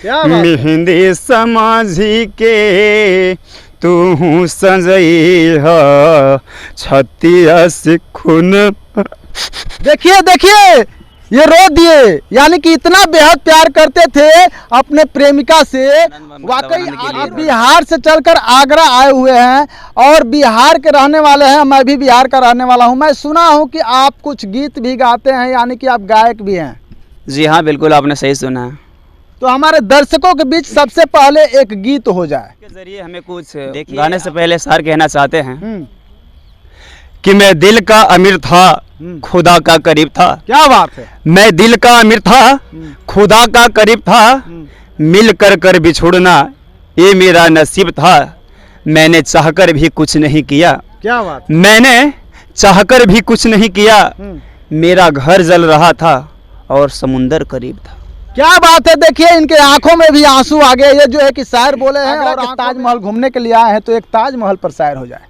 मेहंदी समाजी के तू संजई छतिया से खून। देखिए देखिए ये रो दिए, यानी कि इतना बेहद प्यार करते थे अपने प्रेमिका से। वाकई आप बिहार से चलकर आगरा आए हुए हैं और बिहार के रहने वाले हैं, मैं भी बिहार का रहने वाला हूं। मैं सुना हूं कि आप कुछ गीत भी गाते हैं, यानी कि आप गायक भी हैं। जी हाँ, बिल्कुल आपने सही सुना है। तो हमारे दर्शकों के बीच सबसे पहले एक गीत हो जाए के जरिए हमें कुछ गाने से पहले सर कहना चाहते हैं कि मैं दिल का अमीर था, खुदा का करीब था। क्या बात है। मैं दिल का अमीर था, खुदा का करीब था, मिल कर कर बिछुड़ना ये मेरा नसीब था। मैंने चाहकर भी कुछ नहीं किया। क्या बात। मैंने चाहकर भी कुछ नहीं किया, मेरा घर जल रहा था और समुंदर करीब था। क्या बात है। देखिए इनके आंखों में भी आंसू आ गए। ये जो है कि शायर बोले हैं और ताजमहल घूमने के लिए आए हैं, तो एक ताजमहल पर शायर हो जाए।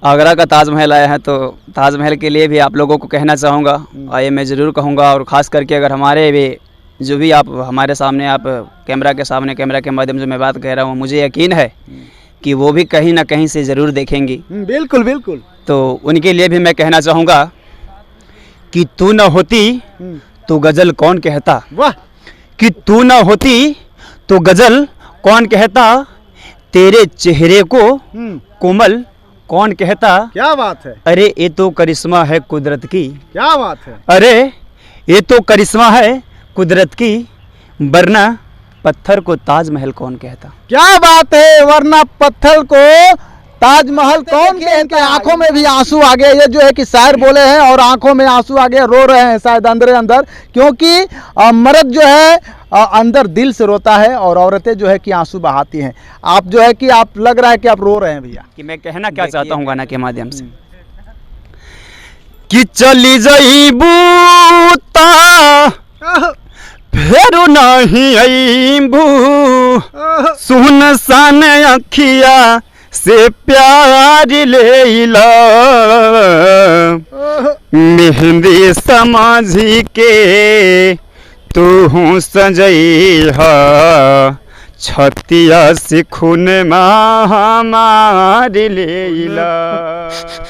आगरा का ताजमहल आया है तो ताजमहल के लिए भी आप लोगों को कहना चाहूँगा, आइए मैं ज़रूर कहूँगा। और ख़ास करके अगर हमारे भी जो भी आप हमारे सामने आप कैमरा के सामने कैमरा के माध्यम से मैं बात कह रहा हूँ, मुझे यकीन है कि वो भी कहीं ना कहीं से ज़रूर देखेंगी। बिल्कुल बिल्कुल। तो उनके लिए भी मैं कहना चाहूँगा कि तू न होती तो गज़ल कौन कहता। वाह। कि तू न होती तो गज़ल कौन कहता, तेरे चेहरे को कोमल कौन कहता। क्या बात है। अरे ये तो करिश्मा है कुदरत की। क्या बात है। अरे ये तो करिश्मा है कुदरत की, वरना पत्थर को ताजमहल कौन कहता। क्या बात है। वरना पत्थर को ताजमहल कौन कहता। इनके आंखों में भी आंसू आ गए। ये जो है कि शायर बोले हैं और आंखों में आंसू आ गए, रो रहे हैं शायद अंदर अंदर, क्योंकि मर्द जो है अंदर दिल से रोता है और औरतें जो है कि आंसू बहाती हैं। आप जो है कि आप लग रहा है कि आप रो रहे हैं भैया। कि मैं कहना क्या चाहता हूँ गाना के माध्यम से कि चली जाइबू ता फेरू नहीं आईबू, सुनसान अखिया से प्यार लेला, मेहंदी समाजी के तू सजई छतिया से खून हमारी लेला।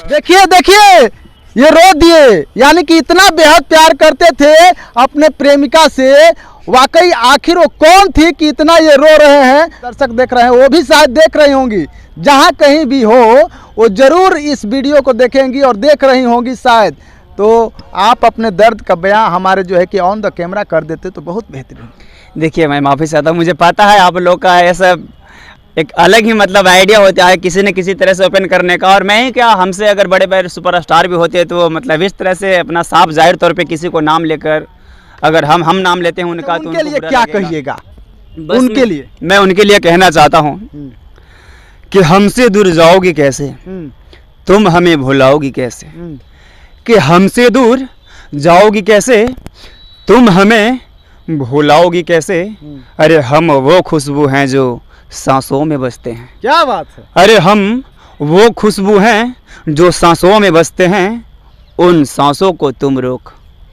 देखिए देखिए ये रो दिए, यानी कि इतना बेहद प्यार करते थे अपने प्रेमिका से। वाकई आखिर वो कौन थी कि इतना ये रो रहे हैं। दर्शक देख रहे हैं, वो भी शायद देख रही होंगी, जहाँ कहीं भी हो वो जरूर इस वीडियो को देखेंगी और देख रही होंगी शायद। तो आप अपने दर्द का बयां हमारे जो है कि ऑन द कैमरा कर देते तो बहुत बेहतरीन। देखिए मैं माफ़ी चाहता हूँ, मुझे पता है आप लोग का ऐसा एक अलग ही मतलब आइडिया होता है किसी न किसी तरह से ओपन करने का। और मैं ही क्या, हमसे अगर बड़े बड़े सुपरस्टार भी होते हैं तो मतलब इस तरह से अपना साफ जाहिर तौर पे किसी को नाम लेकर अगर हम नाम लेते हैं उनका, तो उनके लिए क्या कहिएगा। उनके लिए मैं उनके लिए कहना चाहता हूँ कि हमसे दूर जाओगी कैसे, तुम हमें भुलाओगी कैसे। कि हमसे दूर जाओगी कैसे, तुम हमें भुलाओगी कैसे। अरे हम वो खुशबू हैं जो सांसों में बसते हैं। क्या बात है। अरे हम वो खुशबू हैं जो सांसों में बसते हैं, उन सांसों को तुम रोक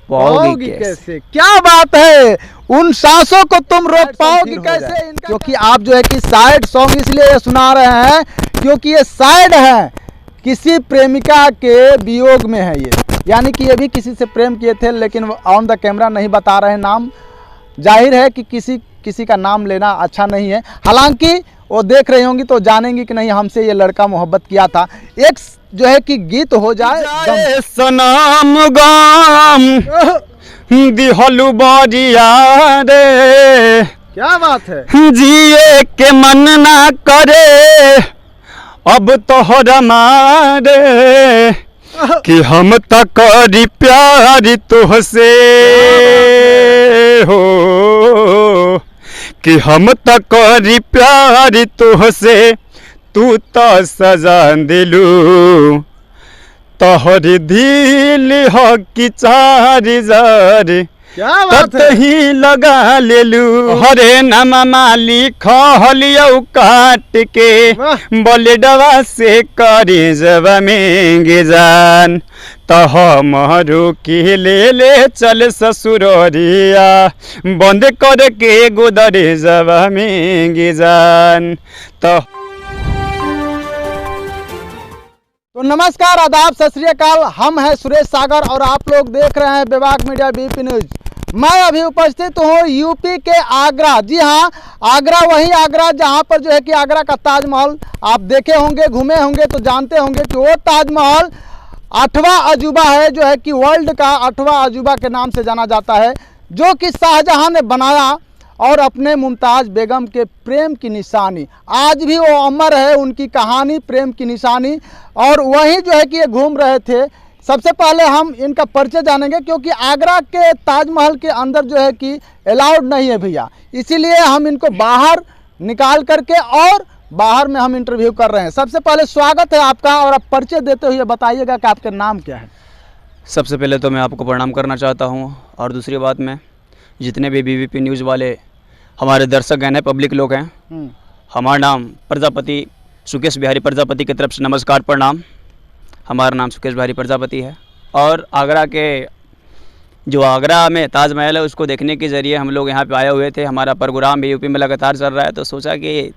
पाओगी कैसे। क्या बात है। उन सांसों को तुम रोक पाओगी कैसे। क्योंकि आप जो है कि सैड सॉन्ग इसलिए सुना रहे हैं क्योंकि ये सैड है, किसी प्रेमिका के वियोग में है ये। यानी कि ये भी किसी से प्रेम किए थे लेकिन ऑन द कैमरा नहीं बता रहे नाम। जाहिर है कि किसी का नाम लेना अच्छा नहीं है। हालांकि वो देख रही होंगी तो जानेंगी कि नहीं हमसे ये लड़का मोहब्बत किया था। एक जो है कि गीत हो जाए सनम गाम दिहलु बजिया रे। क्या बात है। जिए के मन ना करे अब तोहरा मारे, कि हम तक करी प्यार तुहसे हो, कि हम तक करी प्यार तुहसे, तू तो सजा दिलू तोहर दिल हो कि 4000 क्या बात है? तही लगा लेलू हरे नमा मालिक हलियौ काट के वाह। बलेडवा से करे जब में जान तह महरो के ले चल ससुरिया बंद कर के गोदरे जब में जान तो नमस्कार, आदाब, सत श्री अकाल। हम हैं सुरेश सागर और आप लोग देख रहे हैं विभाग मीडिया बीपी न्यूज। मैं अभी उपस्थित हूँ यूपी के आगरा। जी हाँ, आगरा वही आगरा जहाँ पर जो है कि आगरा का ताजमहल आप देखे होंगे, घूमे होंगे तो जानते होंगे कि वो ताजमहल 8वां अजूबा है, जो है कि वर्ल्ड का 8वां अजूबा के नाम से जाना जाता है, जो कि शाहजहां ने बनाया और अपने मुमताज़ बेगम के प्रेम की निशानी। आज भी वो अमर है, उनकी कहानी प्रेम की निशानी। और वहीं जो है कि ये घूम रहे थे। सबसे पहले हम इनका परिचय जानेंगे, क्योंकि आगरा के ताजमहल के अंदर जो है कि अलाउड नहीं है भैया, इसीलिए हम इनको बाहर निकाल करके और बाहर में हम इंटरव्यू कर रहे हैं। सबसे पहले स्वागत है आपका, और आप परिचय देते हुए बताइएगा कि आपका नाम क्या है। सबसे पहले तो मैं आपको प्रणाम करना चाहता हूँ, और दूसरी बात में जितने भी बीबीपी न्यूज़ वाले हमारे दर्शक हैं, पब्लिक लोग हैं, हमारा नाम प्रजापति सुकेश बिहारी प्रजापति की तरफ से नमस्कार प्रणाम। हमारा नाम सुकेश बिहारी प्रजापति है, और आगरा के जो आगरा में ताजमहल है उसको देखने के ज़रिए हम लोग यहाँ पे आए हुए थे। हमारा प्रोग्राम भी यूपी में लगातार चल रहा है, तो सोचा कि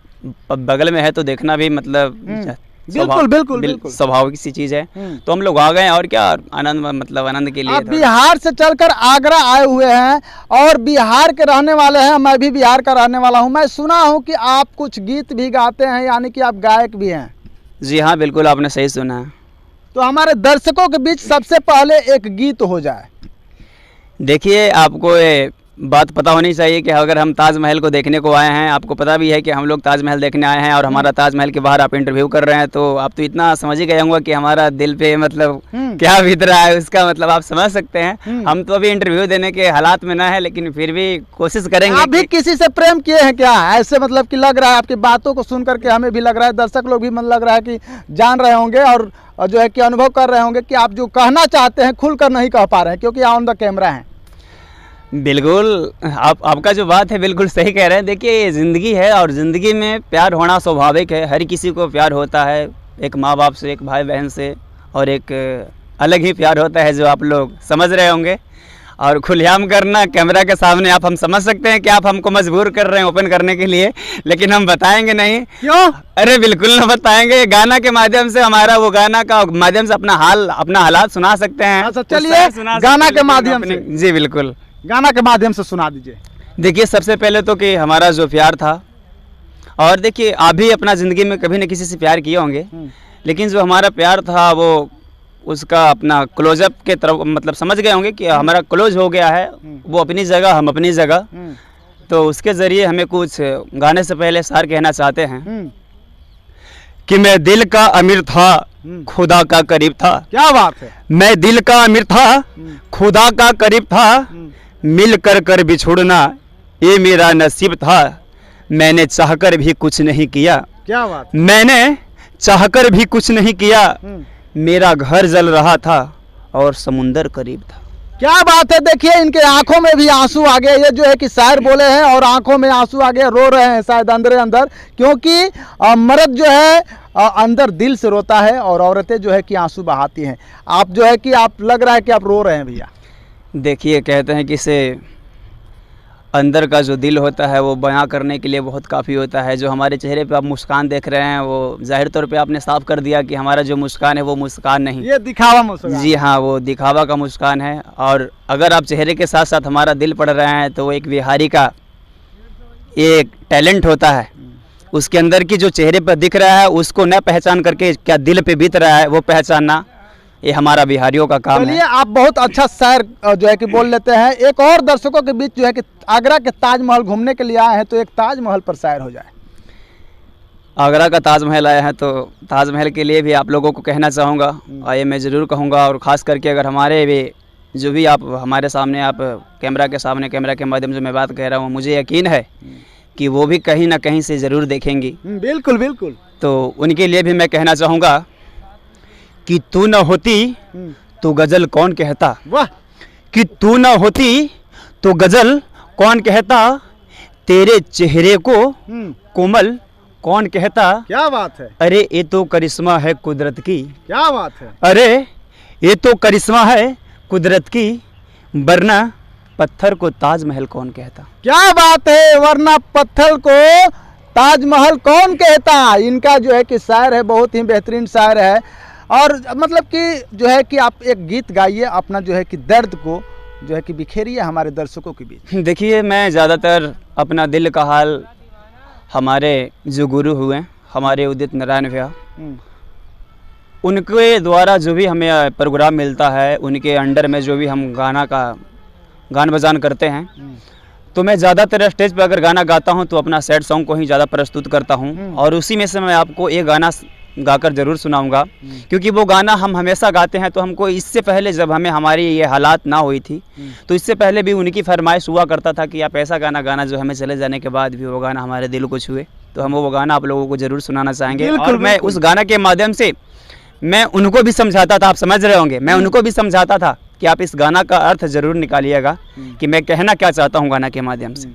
बगल में है तो देखना भी मतलब बिल्कुल स्वाभाविक सी चीज़ है। तो हम लोग आ गए, और क्या आनंद के लिए। आप बिहार से चलकर आगरा आए हुए हैं और बिहार के रहने वाले हैं। मैं भी बिहार का रहने वाला हूं। मैं सुना हूं कि आप कुछ गीत भी गाते हैं, यानी कि आप गायक भी हैं। जी हाँ, बिल्कुल आपने सही सुना है। तो हमारे दर्शकों के बीच सबसे पहले एक गीत हो जाए। देखिए, आपको ये बात पता होनी चाहिए कि अगर हम ताजमहल को देखने को आए हैं, आपको पता भी है कि हम लोग ताजमहल देखने आए हैं, और हमारा ताजमहल के बाहर आप इंटरव्यू कर रहे हैं, तो आप तो इतना समझ ही गए होंगे कि हमारा दिल पे मतलब क्या बीत रहा है, उसका मतलब आप समझ सकते हैं। हम तो अभी इंटरव्यू देने के हालात में ना है, लेकिन फिर भी कोशिश करेंगे। आप भी किसी से प्रेम किए हैं क्या? ऐसे मतलब कि लग रहा है, आपकी बातों को सुन करके हमें भी लग रहा है, दर्शक लोग भी मन लग रहा है कि जान रहे होंगे और जो है कि अनुभव कर रहे होंगे कि आप जो कहना चाहते हैं खुलकर नहीं कह पा रहे हैं, क्योंकि ऑन द कैमरा हैं। बिल्कुल, आपका जो बात है बिल्कुल सही कह रहे हैं। देखिए, ये ज़िंदगी है, और ज़िंदगी में प्यार होना स्वाभाविक है। हर किसी को प्यार होता है, एक माँ बाप से, एक भाई बहन से, और एक अलग ही प्यार होता है जो आप लोग समझ रहे होंगे। और खुलेआम करना कैमरा के सामने, आप हम समझ सकते हैं कि आप हमको मजबूर कर रहे हैं ओपन करने के लिए, लेकिन हम बताएंगे नहीं। क्यों? अरे बिल्कुल ना बताएंगे। गाना के माध्यम से, हमारा वो गाना का माध्यम से अपना हालात सुना सकते हैं। अच्छा, चलिए गाना के माध्यम से। जी बिल्कुल, गाना के माध्यम से सुना दीजिए। देखिए, सबसे पहले तो कि हमारा जो प्यार था, और देखिए आप भी अपना ज़िंदगी में कभी न किसी से प्यार किए होंगे, लेकिन जो हमारा प्यार था वो उसका अपना क्लोजअप के तरफ मतलब समझ गए होंगे कि हमारा क्लोज हो गया है, वो अपनी जगह, हम अपनी जगह। तो उसके ज़रिए हमें कुछ गाने से पहले सार कहना चाहते हैं कि मैं दिल का अमीर था, खुदा का करीब था। क्या बात है? मैं दिल का अमीर था, खुदा का करीब था, मिल कर बिछुड़ना ये मेरा नसीब था। मैंने चाहकर भी कुछ नहीं किया। क्या बात? मैंने चाहकर भी कुछ नहीं किया, मेरा घर जल रहा था और समुंदर करीब था। क्या बात है? देखिए, इनके आंखों में भी आंसू आ गए। ये जो है कि शायर बोले हैं और आंखों में आंसू आ गए, रो रहे हैं शायद अंदर, क्योंकि मर्द जो है अंदर दिल से रोता है और औरतें जो है कि आंसू बहाती हैं। आप जो है कि आप लग रहा है कि आप रो रहे हैं भैया। देखिए, कहते हैं कि इसे अंदर का जो दिल होता है वो बयां करने के लिए बहुत काफ़ी होता है। जो हमारे चेहरे पे आप मुस्कान देख रहे हैं, वो जाहिर तौर पे आपने साफ कर दिया कि हमारा जो मुस्कान है वो मुस्कान नहीं, ये दिखावा मुस्कान। जी हाँ, वो दिखावा का मुस्कान है। और अगर आप चेहरे के साथ साथ हमारा दिल पढ़ रहे हैं, तो वो एक बिहारी का एक टैलेंट होता है। उसके अंदर की जो चेहरे पर दिख रहा है उसको न पहचान करके क्या दिल पे बीत रहा है वो पहचानना, ये हमारा बिहारियों का काम है। चलिए, आप बहुत अच्छा शायर जो है कि बोल लेते हैं। एक और दर्शकों के बीच जो है कि आगरा के ताजमहल घूमने के लिए आए हैं, तो एक ताजमहल पर शायर हो जाए। आगरा का ताजमहल आया है, तो ताजमहल के लिए भी आप लोगों को कहना चाहूँगा, और ये मैं ज़रूर कहूँगा। और ख़ास करके अगर हमारे भी जो भी आप हमारे सामने, आप कैमरा के सामने, कैमरा के माध्यम से मैं बात कह रहा हूँ, मुझे यकीन है कि वो भी कहीं ना कहीं से ज़रूर देखेंगी। बिल्कुल बिल्कुल। तो उनके लिए भी मैं कहना चाहूँगा कि तू न होती तो गज़ल कौन कहता, वाह। कि तू न होती तो गजल कौन कहता, तेरे चेहरे को कोमल कौन कहता। क्या बात है, अरे ये तो करिश्मा है कुदरत की। क्या बात है, अरे ये तो करिश्मा है कुदरत की, वरना पत्थर को ताजमहल कौन कहता। क्या बात है, वरना पत्थर को ताजमहल कौन कहता। इनका जो है कि शायर है, बहुत ही बेहतरीन शायर है। और मतलब कि जो है कि आप एक गीत गाइए, अपना जो है कि दर्द को जो है कि बिखेरिए हमारे दर्शकों के बीच। देखिए, मैं ज़्यादातर अपना दिल का हाल हमारे जो गुरु हुए, हमारे उदित नारायण भैया, उनके द्वारा जो भी हमें प्रोग्राम मिलता है, उनके अंडर में जो भी हम गान बजान करते हैं, तो मैं ज़्यादातर स्टेज पर अगर गाना गाता हूं तो अपना सैड सॉन्ग को ही ज़्यादा प्रस्तुत करता हूं। और उसी में से मैं आपको एक गाना गाकर ज़रूर सुनाऊंगा, क्योंकि वो गाना हम हमेशा गाते हैं। तो हमको इससे पहले जब हमारी ये हालात ना हुई थी, तो इससे पहले भी उनकी फरमाइश हुआ करता था कि आप ऐसा गाना गाना जो हमें चले जाने के बाद भी वो गाना हमारे दिल को छुए। तो हम वो गाना आप लोगों को ज़रूर सुनाना चाहेंगे। और मैं उस गाना के माध्यम से मैं उनको भी समझाता था, आप समझ रहे होंगे, मैं उनको भी समझाता था कि आप इस गाना का अर्थ ज़रूर निकालिएगा कि मैं कहना क्या चाहता हूँ गाना के माध्यम से।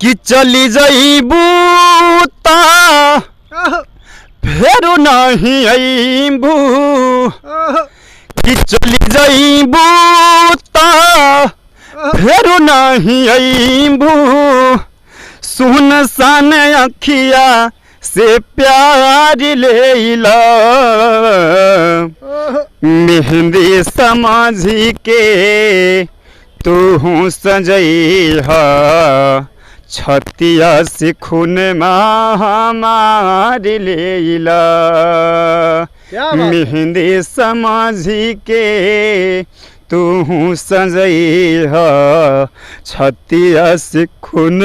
कि चली जईबू फेरो नहीं अईबू, कि चली जईबू फेरो नहीं अईबू, सुनसान अखिया से प्यार लेला, मेहंदी समझी के तू सजैहा, छतिया से खून हमार लेला, मेहंदी समझी के तू सजैहा, छतिया से खून।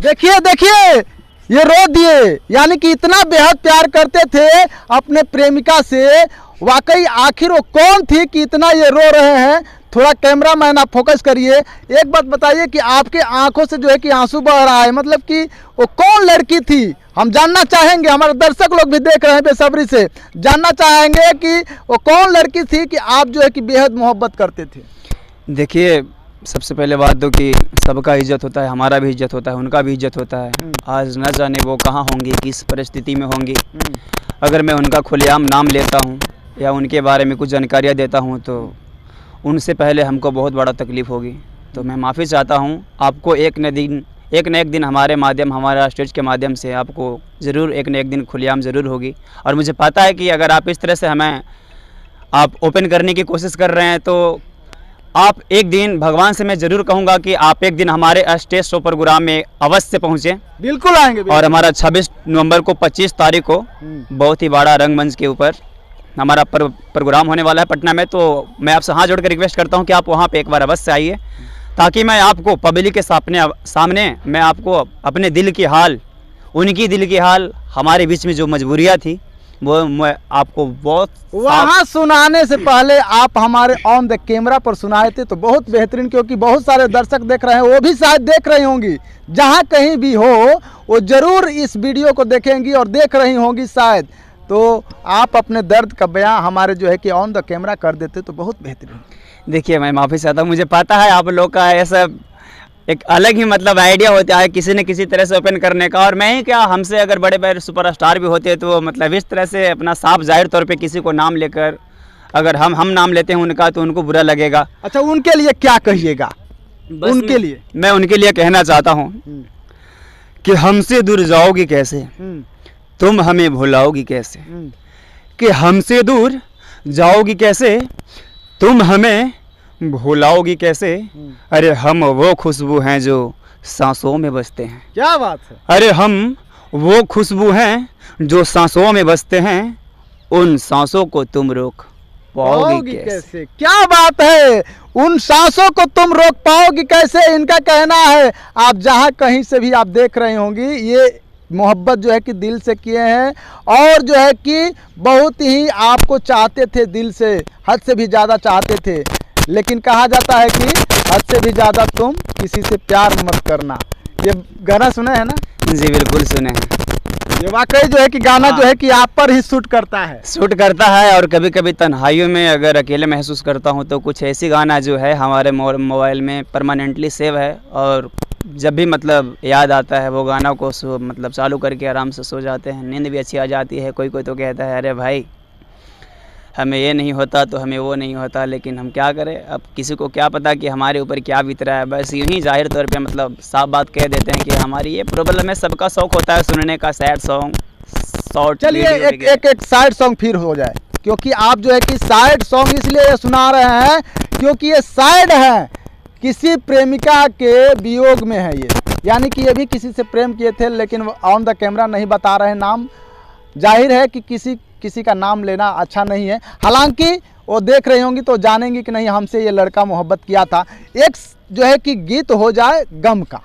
देखिए देखिए, ये रो दिए, यानी कि इतना बेहद प्यार करते थे अपने प्रेमिका से। वाकई आखिर वो कौन थी कि इतना ये रो रहे हैं। थोड़ा कैमरा मैन आप फोकस करिए। एक बात बताइए कि आपके आंखों से जो है कि आंसू बह रहा है, मतलब कि वो कौन लड़की थी, हम जानना चाहेंगे। हमारे दर्शक लोग भी देख रहे हैं बेसब्री से, जानना चाहेंगे कि वो कौन लड़की थी कि आप जो है कि बेहद मोहब्बत करते थे। देखिए, सबसे पहले बात तो कि सबका इज्जत होता है, हमारा भी इज्जत होता है, उनका भी इज्जत होता है। आज न जाने वो कहाँ होंगी, किस परिस्थिति में होंगी। अगर मैं उनका खुलेआम नाम लेता हूँ या उनके बारे में कुछ जानकारियाँ देता हूँ तो उनसे पहले हमको बहुत बड़ा तकलीफ़ होगी। तो मैं माफ़ी चाहता हूँ। आपको एक न एक दिन हमारे माध्यम, हमारा स्टेज के माध्यम से आपको ज़रूर एक न एक दिन खुलेआम ज़रूर होगी। और मुझे पता है कि अगर आप इस तरह से हमें आप ओपन करने की कोशिश कर रहे हैं तो आप एक दिन, भगवान से मैं ज़रूर कहूँगा कि आप एक दिन हमारे स्टेज शो प्रोग्राम में अवश्य पहुँचें। बिल्कुल आएंगे। और हमारा 26 नवंबर को 25 तारीख को बहुत ही बड़ा रंगमंच के ऊपर हमारा प्रोग्राम होने वाला है पटना में। तो मैं आपसे हाथ जोड़ कर रिक्वेस्ट करता हूँ कि आप वहाँ पे एक बार अवश्य आइए, ताकि मैं आपको पब्लिक के सामने मैं आपको अपने दिल की हाल, उनकी दिल की हाल, हमारे बीच में जो मजबूरियाँ थी वो मैं आपको बहुत वहाँ सुनाने से पहले आप हमारे ऑन द कैमरा पर सुनाए थे तो बहुत बेहतरीन, क्योंकि बहुत सारे दर्शक देख रहे हैं, वो भी शायद देख रही होंगी, जहाँ कहीं भी हो वो ज़रूर इस वीडियो को देखेंगी और देख रही होंगी शायद। तो आप अपने दर्द का बयां हमारे जो है कि ऑन द कैमरा कर देते तो बहुत बेहतरीन। देखिए, मैं माफ़ी चाहता हूँ, मुझे पता है आप लोग का ऐसा एक अलग ही मतलब आइडिया होता है किसी न किसी तरह से ओपन करने का। और मैं ही क्या, हमसे अगर बड़े बड़े सुपरस्टार भी होते तो मतलब इस तरह से अपना साफ जाहिर तौर पे किसी को नाम लेकर अगर हम नाम लेते हैं उनका तो उनको बुरा लगेगा। अच्छा, उनके लिए क्या कहिएगा? उनके लिए मैं उनके लिए कहना चाहता हूँ कि हमसे दूर जाओगी कैसे, तुम हमें भुलाओगी कैसे, कि हमसे दूर जाओगी कैसे, तुम हमें भुलाओगी कैसे। अरे हम वो खुशबू हैं जो सांसों में बसते हैं। क्या बात है। अरे हम वो खुशबू हैं जो सांसों में बसते हैं, उन सांसों को तुम रोक पाओगी कैसे। क्या बात है, उन सांसों को तुम रोक पाओगी कैसे, इनका कहना है। आप जहाँ कहीं से भी आप देख रही होंगी, ये मोहब्बत जो है कि दिल से किए हैं और जो है कि बहुत ही आपको चाहते थे दिल से, हद से भी ज़्यादा चाहते थे। लेकिन कहा जाता है कि हद से भी ज़्यादा तुम किसी से प्यार मत करना। ये गाना सुना है ना? जी बिल्कुल सुने हैं। ये वाकई जो है कि गाना जो है कि आप पर ही शूट करता है। शूट करता है, और कभी कभी तन्हाइयों में अगर अकेले महसूस करता हूँ तो कुछ ऐसी गाना जो है हमारे मोबाइल में परमानेंटली सेव है, और जब भी मतलब याद आता है वो गाना को मतलब चालू करके आराम से सो जाते हैं, नींद भी अच्छी आ जाती है। कोई कोई तो कहता है अरे भाई हमें ये नहीं होता तो हमें वो नहीं होता, लेकिन हम क्या करें, अब किसी को क्या पता कि हमारे ऊपर क्या बीत रहा है। बस यूं ही जाहिर तौर पे मतलब साफ बात कह देते हैं कि हमारी ये प्रॉब्लम है। सबका शौक होता है सुनने का सैड सॉन्ग, शॉर्ट। चलिए एक सैड सॉन्ग फिर हो जाए, क्योंकि आप जो है कि सैड सॉन्ग इसलिए सुना रहे हैं क्योंकि ये सैड है, किसी प्रेमिका के वियोग में है ये, यानी कि ये भी किसी से प्रेम किए थे लेकिन ऑन द कैमरा नहीं बता रहे नाम। जाहिर है कि किसी का नाम लेना अच्छा नहीं है, हालांकि वो देख रही होंगी तो जानेंगी कि नहीं हमसे ये लड़का मोहब्बत किया था। एक जो है कि गीत हो जाए गम का।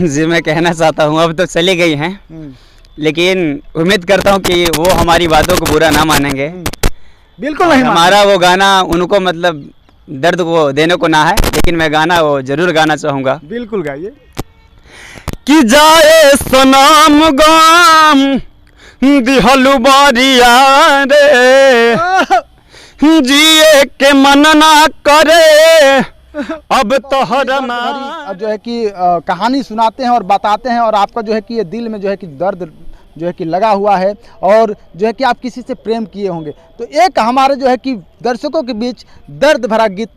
जी मैं कहना चाहता हूँ, अब तो चली गई हैं, लेकिन उम्मीद करता हूँ कि वो हमारी बातों को बुरा ना मानेंगे। बिल्कुल नहीं, हमारा वो गाना उनको मतलब दर्द को देने को ना है, लेकिन मैं गाना वो जरूर गाना चाहूँगा। बिल्कुल गाइए। कि जाए सनम गम दिहलु बारिया रे, जिए के मन ना करे अब तोहर अब जो है कि कहानी सुनाते हैं और बताते हैं, और आपका जो है कि ये दिल में जो है कि दर्द जो है कि लगा हुआ है, और जो है कि आप किसी से प्रेम किए होंगे, तो एक हमारे जो है कि दर्शकों के बीच दर्द भरा गीत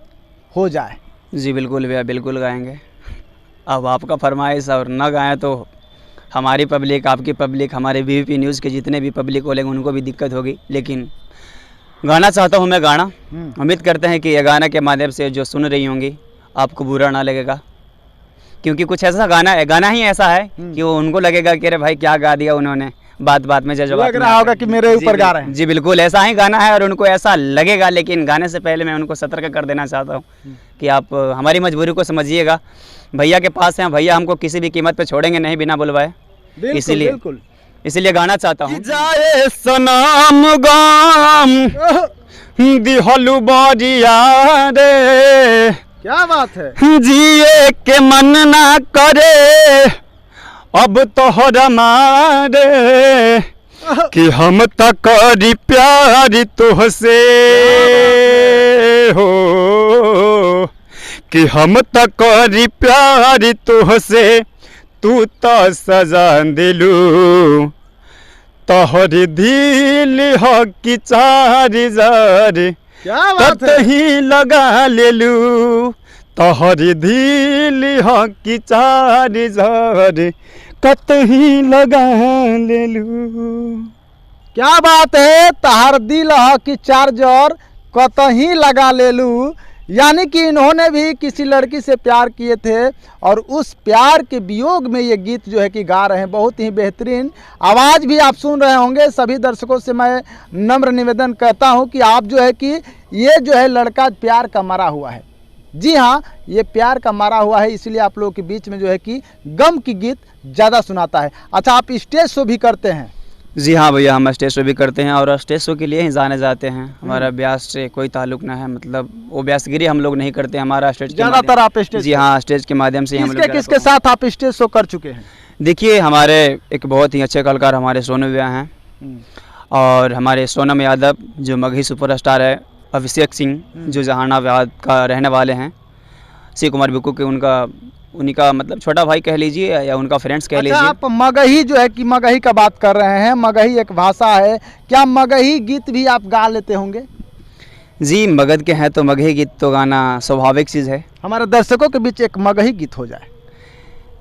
हो जाए। जी बिल्कुल भैया, बिल्कुल गाएंगे। अब आपका फरमाइश और न गाएं तो हमारी पब्लिक, आपकी पब्लिक, हमारे बीवीपी न्यूज़ के जितने भी पब्लिक होंगे उनको भी दिक्कत होगी, लेकिन गाना चाहता हूँ मैं गाना। उम्मीद करते हैं कि ये गाना के माध्यम से जो सुन रही होंगी आपको बुरा ना लगेगा, क्योंकि कुछ ऐसा गाना ही ऐसा है कि वो उनको लगेगा कि अरे भाई क्या गा दिया उन्होंने, बात बात में जवाब लग रहा होगा कि मेरे ऊपर गा रहे हैं। जी बिल्कुल ऐसा ही गाना है और उनको ऐसा लगेगा, लेकिन गाने से पहले मैं उनको सतर्क कर देना चाहता हूँ कि आप हमारी मजबूरी को समझिएगा। भैया के पास हैं, भैया हमको किसी भी कीमत पे छोड़ेंगे नहीं बिना बुलवाए, इसीलिए गाना चाहता हूँ। जाए सनम गम दिहलु बारिया रे, क्या बात है, जिए के मन ना करे अब तोहर मारे, कि हम तक करी प्यार तुहसे हो, कि हम तक करी प्यार तुहसे, तू तो सजा दिलू तोहर दिल हो कि 4000 कतही लगा लेलू, तोहर दिल हो कि 4000 कतही लगा लेलू। क्या बात है, तहर दिल हो कि 4000 कतही लगा लेलू, यानी कि इन्होंने भी किसी लड़की से प्यार किए थे और उस प्यार के वियोग में ये गीत जो है कि गा रहे हैं। बहुत ही बेहतरीन आवाज़ भी आप सुन रहे होंगे। सभी दर्शकों से मैं नम्र निवेदन करता हूं कि आप जो है कि ये जो है लड़का प्यार का मरा हुआ है। जी हाँ, ये प्यार का मरा हुआ है, इसलिए आप लोगों के बीच में जो है कि गम की गीत ज़्यादा सुनाता है। अच्छा, आप स्टेज शो भी करते हैं? जी हाँ भैया, हम स्टेज शो भी करते हैं और स्टेज शो के लिए ही जाने जाते हैं। हमारा ब्यास से कोई ताल्लुक ना है, मतलब वो ब्यासगिरी हम लोग नहीं करते, हमारा स्टेज ज़्यादातर आप स्टेज। जी हाँ, स्टेज के माध्यम से हम लोग। किसके साथ आप स्टेज शो कर चुके हैं? देखिए, हमारे एक बहुत ही अच्छे कलाकार हमारे सोनू भैया हैं, और हमारे सोनम यादव जो मगही सुपरस्टार है, अभिषेक सिंह जो जहानाबाद का रहने वाले हैं, शिव कुमार बिक्कू के उन्हीं का मतलब छोटा भाई कह लीजिए या उनका फ्रेंड्स कह लीजिए। आप मगही जो है कि मगही का बात कर रहे हैं, मगही एक भाषा है, क्या मगही गीत भी आप गा लेते होंगे? जी, मगध के हैं तो मगही गीत तो गाना स्वाभाविक चीज़ है। हमारे दर्शकों के बीच एक मगही गीत हो जाए।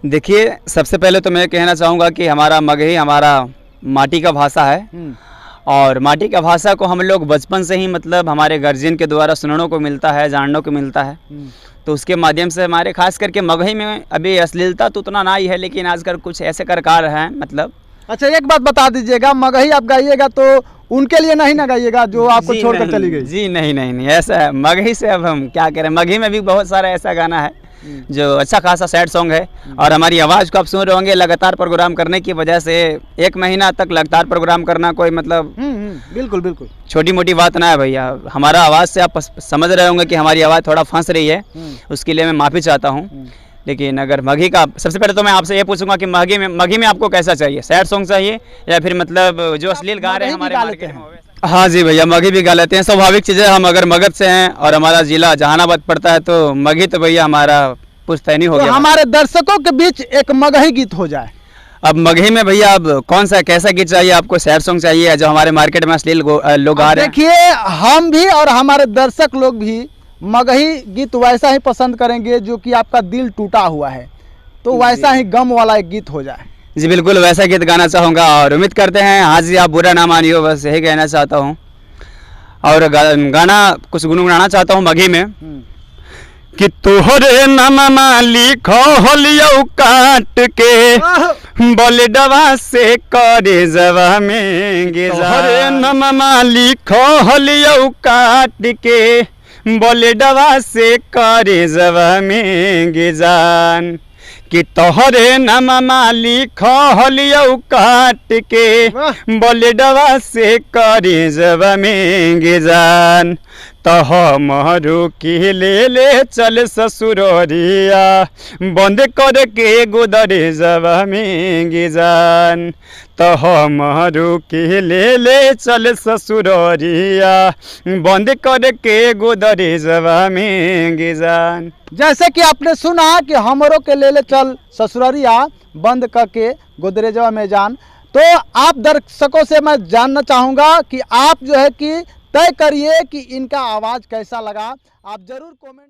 देखिए, सबसे पहले तो मैं कहना चाहूँगा कि हमारा मगही हमारा माटी का भाषा है, और माटी का भाषा को हम लोग बचपन से ही मतलब हमारे गार्जियन के द्वारा सुनने को मिलता है, जानने को मिलता है, तो उसके माध्यम से हमारे खास करके मगही में अभी अश्लीलता तो उतना ना ही है, लेकिन आजकल कुछ ऐसे कलाकार हैं मतलब। अच्छा, एक बात बता दीजिएगा, मगही आप गाइएगा तो उनके लिए नहीं ना गाइएगा जो आपको छोड़कर चली गई? जी नहीं, ऐसा है। मगही से अब हम क्या करें, मगही में भी बहुत सारा ऐसा गाना है जो अच्छा खासा सैड सॉन्ग है, और हमारी आवाज़ को आप सुन रहे होंगे लगातार प्रोग्राम करने की वजह से 1 महीना तक लगातार प्रोग्राम करना कोई मतलब बिल्कुल छोटी मोटी बात ना है भैया। हमारा आवाज़ से आप समझ रहे होंगे कि हमारी आवाज़ थोड़ा फंस रही है, उसके लिए मैं माफ़ी चाहता हूँ। लेकिन अगर मगही का, सबसे पहले तो मैं आपसे ये पूछूंगा कि मगही में आपको कैसा चाहिए, सैड सॉन्ग चाहिए या फिर मतलब जो अश्लील गा रहे हैं हमारे मार्केट में? हाँ जी भैया, मगही भी गा लेते हैं, स्वाभाविक चीज़ है। हम अगर मगध से हैं और हमारा जिला जहानाबाद पड़ता है तो मगही तो भैया हमारा पुश्तैनी हो तो गया। हमारे दर्शकों के बीच एक मगही गीत हो जाए। अब मगही में भैया अब कौन सा कैसा गीत चाहिए आपको, सैड सॉन्ग चाहिए या जो हमारे मार्केट में अश्लील लोग गा रहे हैं? देखिए, हम भी और हमारे दर्शक लोग भी मगही गीत वैसा ही पसंद करेंगे जो कि आपका दिल टूटा हुआ है, तो वैसा ही गम वाला एक गीत हो जाए। जी बिल्कुल, वैसा गीत गाना चाहूँगा और उम्मीद करते हैं हाँ जी आप बुरा ना मानियो, बस यही कहना चाहता हूँ। और गाना कुछ गुनगुनाना चाहता हूँ मगही में कि तोहरे नामा लिखो होलियो काट के बलडवा से करे जवा में गे, तोहरे नामा लिखो होलियो काट के बलडवा से करे जवा में गे जान, कि तोहरे नामा लिखो होलियो काट के बलडवा से करे जवा में गे जान, तह महरू की ले चल ससुररिया बंद कर के गोदरे जवा में गे जान, तह महरू की ले चल ससुररिया बंद कर के गोदरे जवा में गे जान। जैसे कि आपने सुना कि हमरों के ले चल ससुररिया बंद करके गोदरेजवा में जान, तो आप दर्शकों से मैं जानना चाहूँगा कि आप जो है कि तय करिए कि इनका आवाज़ कैसा लगा। आप ज़रूर कमेंट